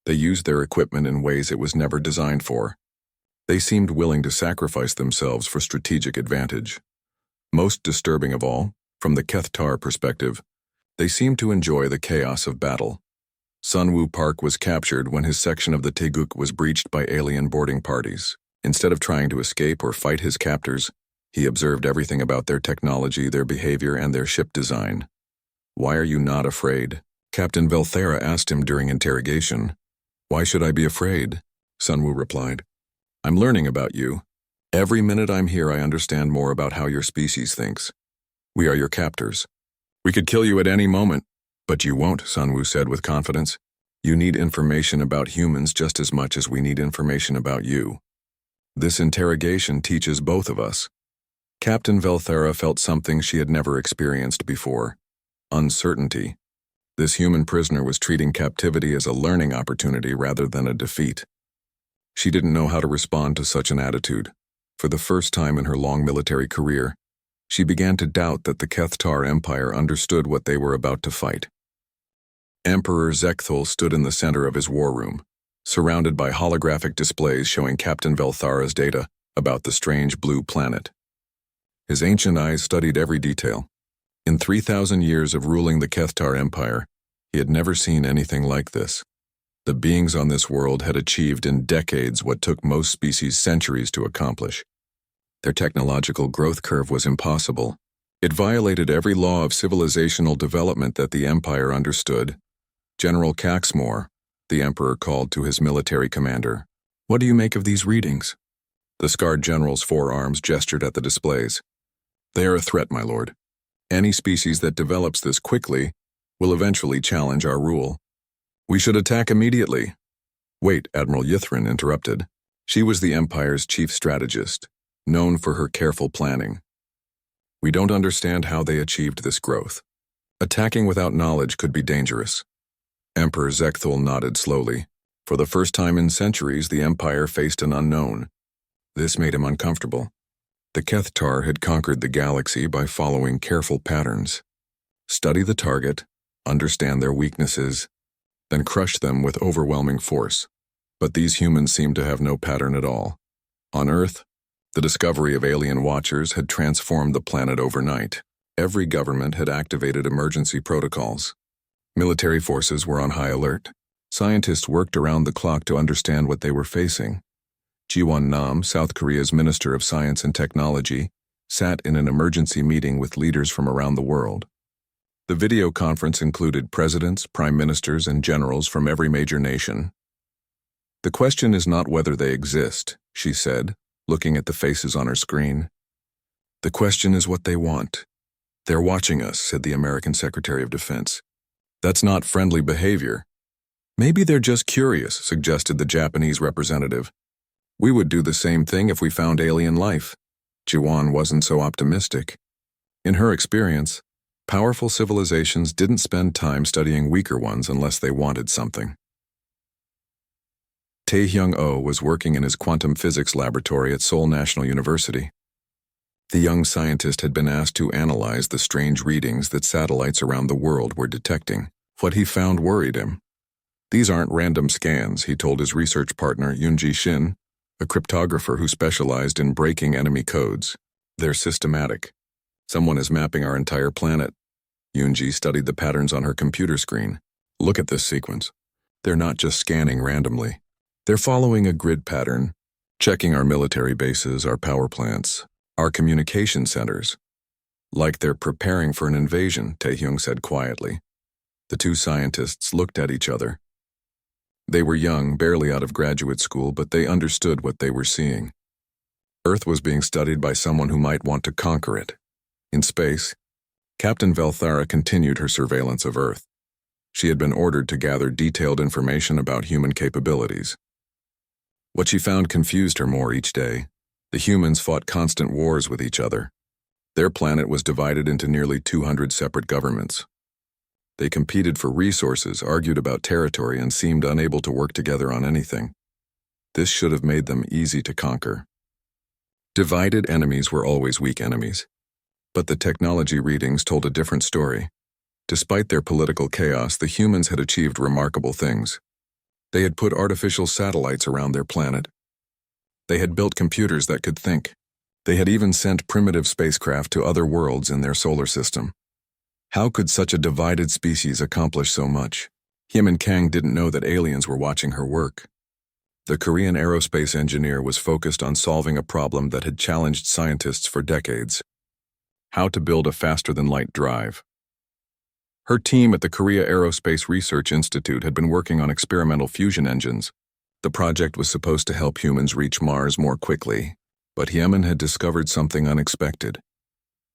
They used their equipment in ways it was never designed for. They seemed willing to sacrifice themselves for strategic advantage. Most disturbing of all, from the Kethtar perspective, they seemed to enjoy the chaos of battle. Sunwoo Park was captured when his section of the Teguk was breached by alien boarding parties. Instead of trying to escape or fight his captors, he observed everything about their technology, their behavior, and their ship design. "Why are you not afraid?" Captain Velthara asked him during interrogation. "Why should I be afraid?" Sunwoo replied. "I'm learning about you. Every minute I'm here I understand more about how your species thinks. We are your captors. We could kill you at any moment." "But you won't," Sunwoo said with confidence. "You need information about humans just as much as we need information about you. This interrogation teaches both of us." Captain Velthara felt something she had never experienced before: uncertainty. This human prisoner was treating captivity as a learning opportunity rather than a defeat. She didn't know how to respond to such an attitude. For the first time in her long military career, she began to doubt that the Kethtar Empire understood what they were about to fight. Emperor Zekthul stood in the center of his war room, surrounded by holographic displays showing Captain Velthara's data about the strange blue planet. His ancient eyes studied every detail. In 3,000 years of ruling the Kethtar Empire, he had never seen anything like this. The beings on this world had achieved in decades what took most species centuries to accomplish. Their technological growth curve was impossible. It violated every law of civilizational development that the Empire understood. General Caxmore, the Emperor called to his military commander. "What do you make of these readings?" The scarred general's forearms gestured at the displays. "They are a threat, my lord. Any species that develops this quickly will eventually challenge our rule. We should attack immediately." "Wait," Admiral Yithrin interrupted. She was the Empire's chief strategist, known for her careful planning. "We don't understand how they achieved this growth. Attacking without knowledge could be dangerous." Emperor Zekthul nodded slowly. For the first time in centuries, the Empire faced an unknown. This made him uncomfortable. The Kethtar had conquered the galaxy by following careful patterns. Study the target, understand their weaknesses, then crush them with overwhelming force. But these humans seemed to have no pattern at all. On Earth, the discovery of alien watchers had transformed the planet overnight. Every government had activated emergency protocols. Military forces were on high alert. Scientists worked around the clock to understand what they were facing. Jiwon Nam, South Korea's Minister of Science and Technology, sat in an emergency meeting with leaders from around the world. The video conference included presidents, prime ministers, and generals from every major nation. "The question is not whether they exist," she said, looking at the faces on her screen. "The question is what they want." "They're watching us," said the American Secretary of Defense. "That's not friendly behavior." "Maybe they're just curious," suggested the Japanese representative. "We would do the same thing if we found alien life." Jiwon wasn't so optimistic. In her experience, powerful civilizations didn't spend time studying weaker ones unless they wanted something. Taehyung-oh was working in his quantum physics laboratory at Seoul National University. The young scientist had been asked to analyze the strange readings that satellites around the world were detecting. What he found worried him. "These aren't random scans," he told his research partner Yoonji Shin, a cryptographer who specialized in breaking enemy codes. "They're systematic. Someone is mapping our entire planet." Yoonji studied the patterns on her computer screen. "Look at this sequence. They're not just scanning randomly. They're following a grid pattern, checking our military bases, our power plants, our communication centers. Like they're preparing for an invasion," Taehyung said quietly. The two scientists looked at each other. They were young, barely out of graduate school, but they understood what they were seeing. Earth was being studied by someone who might want to conquer it. In space, Captain Velthara continued her surveillance of Earth. She had been ordered to gather detailed information about human capabilities. What she found confused her more each day. The humans fought constant wars with each other. Their planet was divided into nearly 200 separate governments. They competed for resources, argued about territory, and seemed unable to work together on anything. This should have made them easy to conquer. Divided enemies were always weak enemies. But the technology readings told a different story. Despite their political chaos, the humans had achieved remarkable things. They had put artificial satellites around their planet. They had built computers that could think. They had even sent primitive spacecraft to other worlds in their solar system. How could such a divided species accomplish so much? Him and Kang didn't know that aliens were watching her work. The Korean aerospace engineer was focused on solving a problem that had challenged scientists for decades: how to build a faster-than-light drive. Her team at the Korea Aerospace Research Institute had been working on experimental fusion engines. The project was supposed to help humans reach Mars more quickly, but Yemen had discovered something unexpected.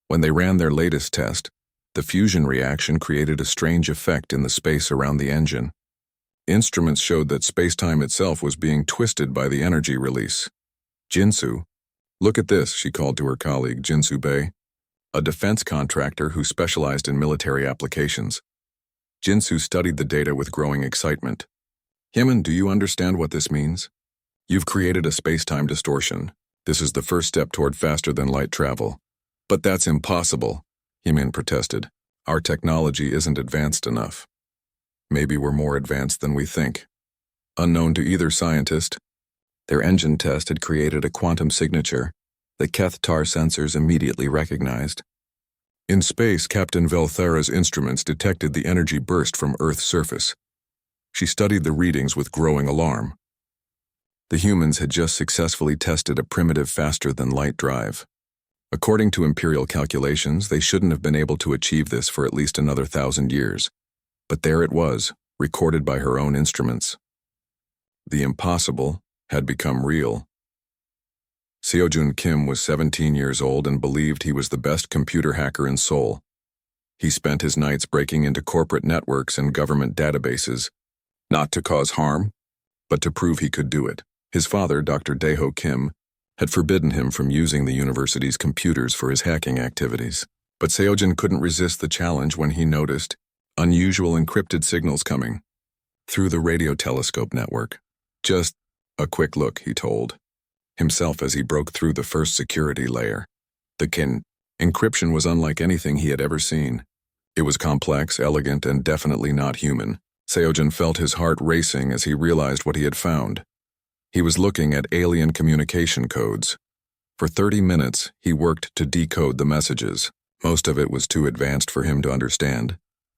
When they ran their latest test, the fusion reaction created a strange effect in the space around the engine. Instruments showed that space-time itself was being twisted by the energy release. "Jinsu, look at this," she called to her colleague, Jinsu Bei, a defense contractor who specialized in military applications. Jinsu studied the data with growing excitement. "Hyman, do you understand what this means? You've created a space-time distortion. This is the first step toward faster-than-light travel." "But that's impossible," Hyman protested. "Our technology isn't advanced enough." "Maybe we're more advanced than we think." Unknown to either scientist, their engine test had created a quantum signature that Keth-Tar sensors immediately recognized. In space, Captain Velthara's instruments detected the energy burst from Earth's surface. She studied the readings with growing alarm. The humans had just successfully tested a primitive faster-than-light drive. According to Imperial calculations, they shouldn't have been able to achieve this for at least another 1,000 years. But there it was, recorded by her own instruments. The impossible had become real. Seojun Kim was 17 years old and believed he was the best computer hacker in Seoul. He spent his nights breaking into corporate networks and government databases, not to cause harm, but to prove he could do it. His father, Dr. Daeho Kim, had forbidden him from using the university's computers for his hacking activities. But Seojun couldn't resist the challenge when he noticed unusual encrypted signals coming through the radio telescope network. Just a quick look, he told himself as he broke through the first security layer. The encryption was unlike anything he had ever seen. It was complex, elegant, and definitely not human. Seojun felt his heart racing as he realized what he had found. He was looking at alien communication codes. For 30 minutes, he worked to decode the messages. Most of it was too advanced for him to understand,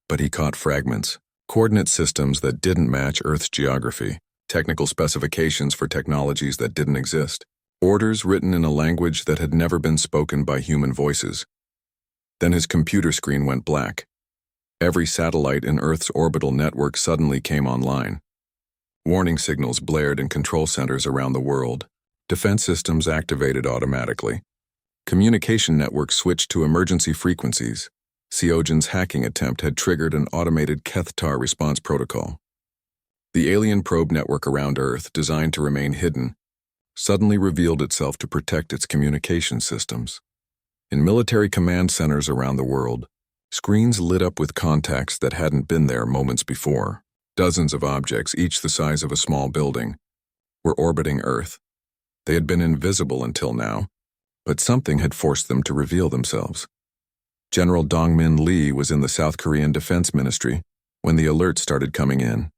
but he caught fragments, coordinate systems that didn't match Earth's geography, technical specifications for technologies that didn't exist, orders written in a language that had never been spoken by human voices. Then his computer screen went black. Every satellite in Earth's orbital network suddenly came online. Warning signals blared in control centers around the world. Defense systems activated automatically. Communication networks switched to emergency frequencies. Seojun's hacking attempt had triggered an automated Kethtar response protocol. The alien probe network around Earth, designed to remain hidden, suddenly revealed itself to protect its communication systems. In military command centers around the world, screens lit up with contacts that hadn't been there moments before. Dozens of objects, each the size of a small building, were orbiting Earth. They had been invisible until now, but something had forced them to reveal themselves. General Dongmin Lee was in the South Korean Defense Ministry when the alerts started coming in.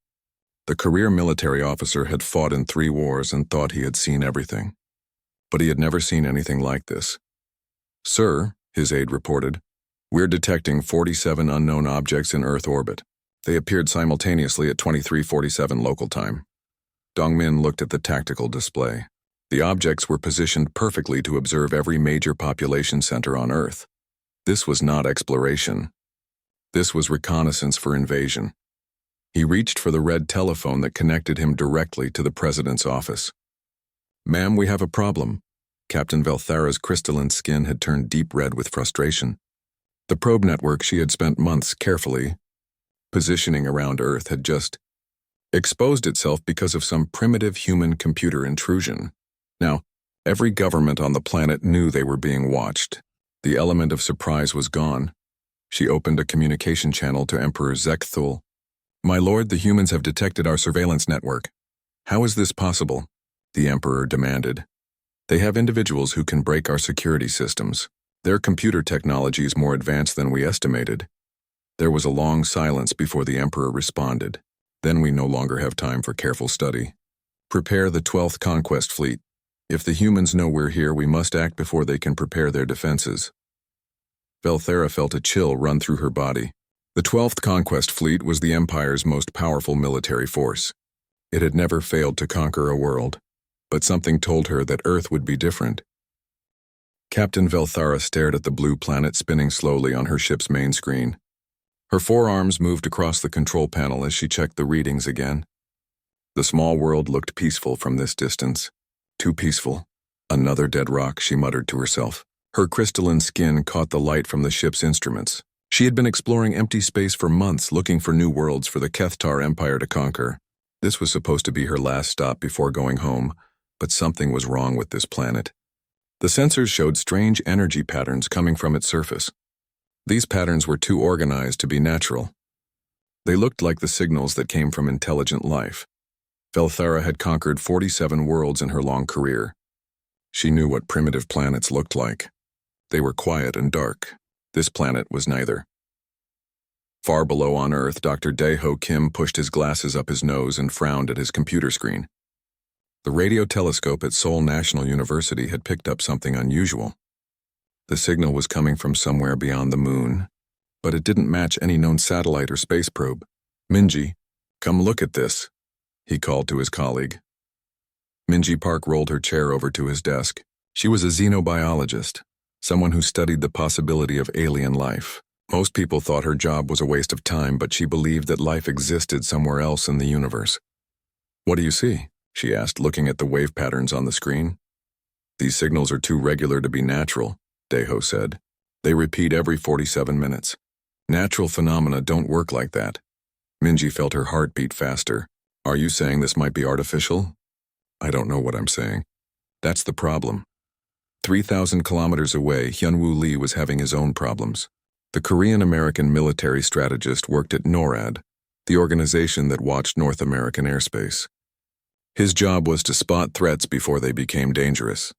The career military officer had fought in 3 wars and thought he had seen everything. But he had never seen anything like this. "Sir," his aide reported, "we're detecting 47 unknown objects in Earth orbit. They appeared simultaneously at 23:47 local time." Dongmin looked at the tactical display. The objects were positioned perfectly to observe every major population center on Earth. This was not exploration. This was reconnaissance for invasion. He reached for the red telephone that connected him directly to the president's office. "Ma'am, we have a problem." Captain Velthara's crystalline skin had turned deep red with frustration. The probe network she had spent months carefully positioning around Earth had just exposed itself because of some primitive human computer intrusion. Now, every government on the planet knew they were being watched. The element of surprise was gone. She opened a communication channel to Emperor Zekthul. "My lord, the humans have detected our surveillance network." "How is this possible?" the Emperor demanded. "They have individuals who can break our security systems. Their computer technology is more advanced than we estimated." There was a long silence before the Emperor responded. "Then we no longer have time for careful study. Prepare the 12th Conquest Fleet. If the humans know we're here, we must act before they can prepare their defenses." Velthara felt a chill run through her body. The 12th Conquest Fleet was the Empire's most powerful military force. It had never failed to conquer a world, but something told her that Earth would be different. Captain Velthara stared at the blue planet spinning slowly on her ship's main screen. Her forearms moved across the control panel as she checked the readings again. The small world looked peaceful from this distance. Too peaceful. "Another dead rock," she muttered to herself. Her crystalline skin caught the light from the ship's instruments. She had been exploring empty space for months, looking for new worlds for the Kethtar Empire to conquer. This was supposed to be her last stop before going home, but something was wrong with this planet. The sensors showed strange energy patterns coming from its surface. These patterns were too organized to be natural. They looked like the signals that came from intelligent life. Velthara had conquered 47 worlds in her long career. She knew what primitive planets looked like. They were quiet and dark. This planet was neither. Far below on Earth, Dr. Daeho Kim pushed his glasses up his nose and frowned at his computer screen. The radio telescope at Seoul National University had picked up something unusual. The signal was coming from somewhere beyond the moon, but it didn't match any known satellite or space probe. "Minji, "Come look at this," he called to his colleague. Minji Park rolled her chair over to his desk. She was a xenobiologist, someone who studied the possibility of alien life. Most people thought her job was a waste of time, but she believed that life existed somewhere else in the universe. "What do you see?" she asked, looking at the wave patterns on the screen. "These signals are too regular to be natural," Deho said. "They repeat every 47 minutes. Natural phenomena don't work like that." Minji felt her heart beat faster. "Are you saying this might be artificial?" "I don't know what I'm saying. That's the problem." 3,000 kilometers away, Hyunwoo Lee was having his own problems. The Korean-American military strategist worked at NORAD, the organization that watched North American airspace. His job was to spot threats before they became dangerous.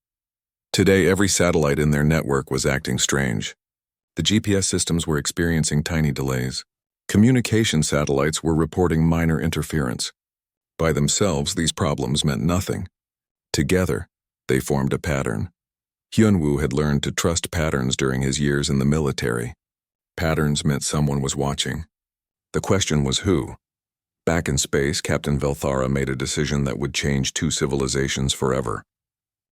Today, every satellite in their network was acting strange. The GPS systems were experiencing tiny delays. Communication satellites were reporting minor interference. By themselves, these problems meant nothing. Together, they formed a pattern. Hyunwoo had learned to trust patterns during his years in the military. Patterns meant someone was watching. The question was who? Back in space, Captain Velthara made a decision that would change two civilizations forever.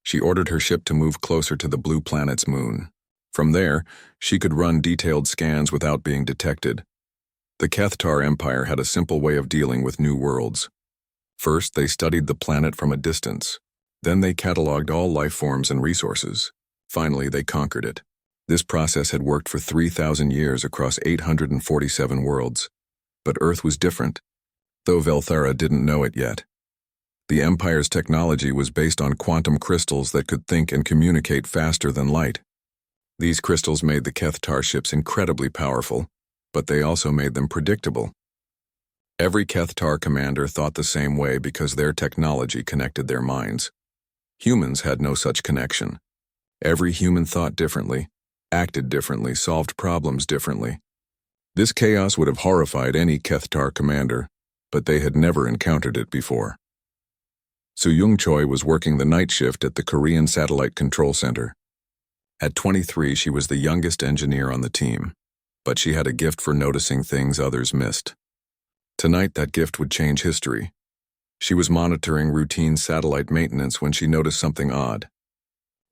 She ordered her ship to move closer to the blue planet's moon. From there, she could run detailed scans without being detected. The Kethtar Empire had a simple way of dealing with new worlds. First, they studied the planet from a distance. Then they cataloged all life forms and resources. Finally, they conquered it. This process had worked for 3,000 years across 847 worlds. But Earth was different, though Velthara didn't know it yet. The Empire's technology was based on quantum crystals that could think and communicate faster than light. These crystals made the Kethtar ships incredibly powerful, but they also made them predictable. Every Kethtar commander thought the same way because their technology connected their minds. Humans had no such connection. Every human thought differently, acted differently, solved problems differently. This chaos would have horrified any Kethtar commander, but they had never encountered it before. Soo-Young Choi was working the night shift at the Korean Satellite Control Center. At 23, she was the youngest engineer on the team, but she had a gift for noticing things others missed. Tonight, that gift would change history. She was monitoring routine satellite maintenance when she noticed something odd.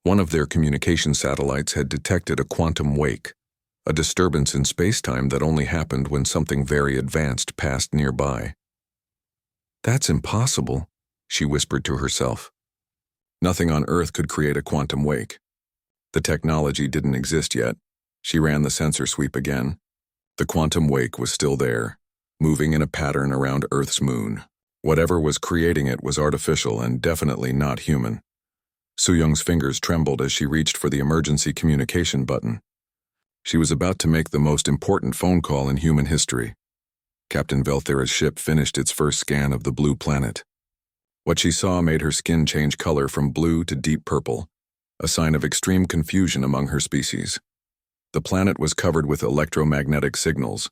One of their communication satellites had detected a quantum wake, a disturbance in space-time that only happened when something very advanced passed nearby. "That's impossible," she whispered to herself. Nothing on Earth could create a quantum wake. The technology didn't exist yet. She ran the sensor sweep again. The quantum wake was still there, moving in a pattern around Earth's moon. Whatever was creating it was artificial and definitely not human. Soo-Young's fingers trembled as she reached for the emergency communication button. She was about to make the most important phone call in human history. Captain Velthara's ship finished its first scan of the blue planet. What she saw made her skin change color from blue to deep purple, a sign of extreme confusion among her species. The planet was covered with electromagnetic signals.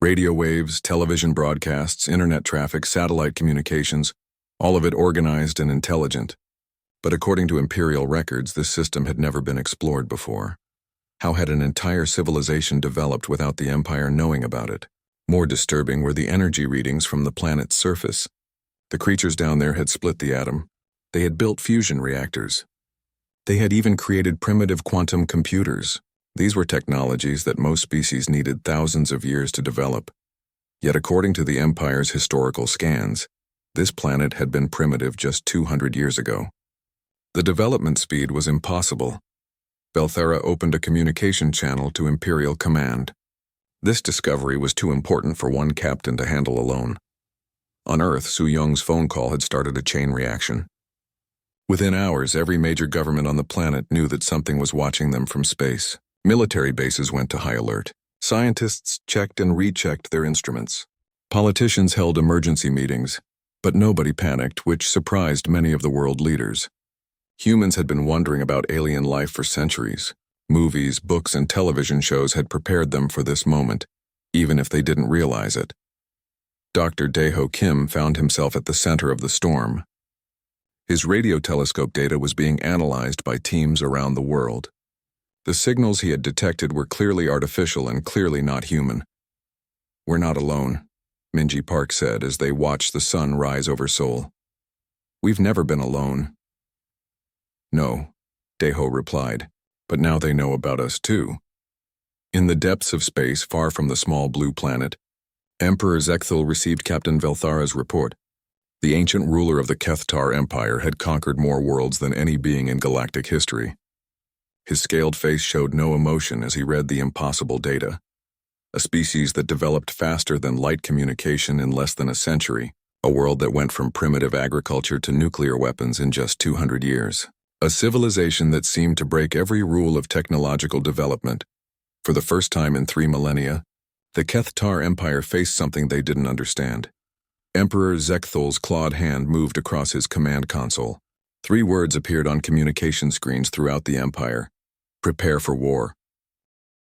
Radio waves, television broadcasts, internet traffic, satellite communications, all of it organized and intelligent. But according to imperial records, this system had never been explored before. How had an entire civilization developed without the Empire knowing about it? More disturbing were the energy readings from the planet's surface. The creatures down there had split the atom. They had built fusion reactors. They had even created primitive quantum computers. These were technologies that most species needed thousands of years to develop. Yet according to the Empire's historical scans, this planet had been primitive just 200 years ago. The development speed was impossible. Velthara opened a communication channel to Imperial Command. This discovery was too important for one captain to handle alone. On Earth, Soo-Young's phone call had started a chain reaction. Within hours, every major government on the planet knew that something was watching them from space. Military bases went to high alert. Scientists checked and rechecked their instruments. Politicians held emergency meetings, but nobody panicked, which surprised many of the world leaders. Humans had been wondering about alien life for centuries. Movies, books, and television shows had prepared them for this moment, even if they didn't realize it. Dr. Daeho Kim found himself at the center of the storm. His radio telescope data was being analyzed by teams around the world. The signals he had detected were clearly artificial and clearly not human. "We're not alone," Minji Park said as they watched the sun rise over Seoul. "We've never been alone." "No," Daeho replied, "but now they know about us too." In the depths of space, far from the small blue planet, Emperor Zekthul received Captain Velthara's report. The ancient ruler of the Kethtar Empire had conquered more worlds than any being in galactic history. His scaled face showed no emotion as he read the impossible data. A species that developed faster than light communication in less than a century, a world that went from primitive agriculture to nuclear weapons in just 200 years. A civilization that seemed to break every rule of technological development. For the first time in 3 millennia, the Kethtar Empire faced something they didn't understand. Emperor Zekthul's clawed hand moved across his command console. 3 words appeared on communication screens throughout the empire. "Prepare for war."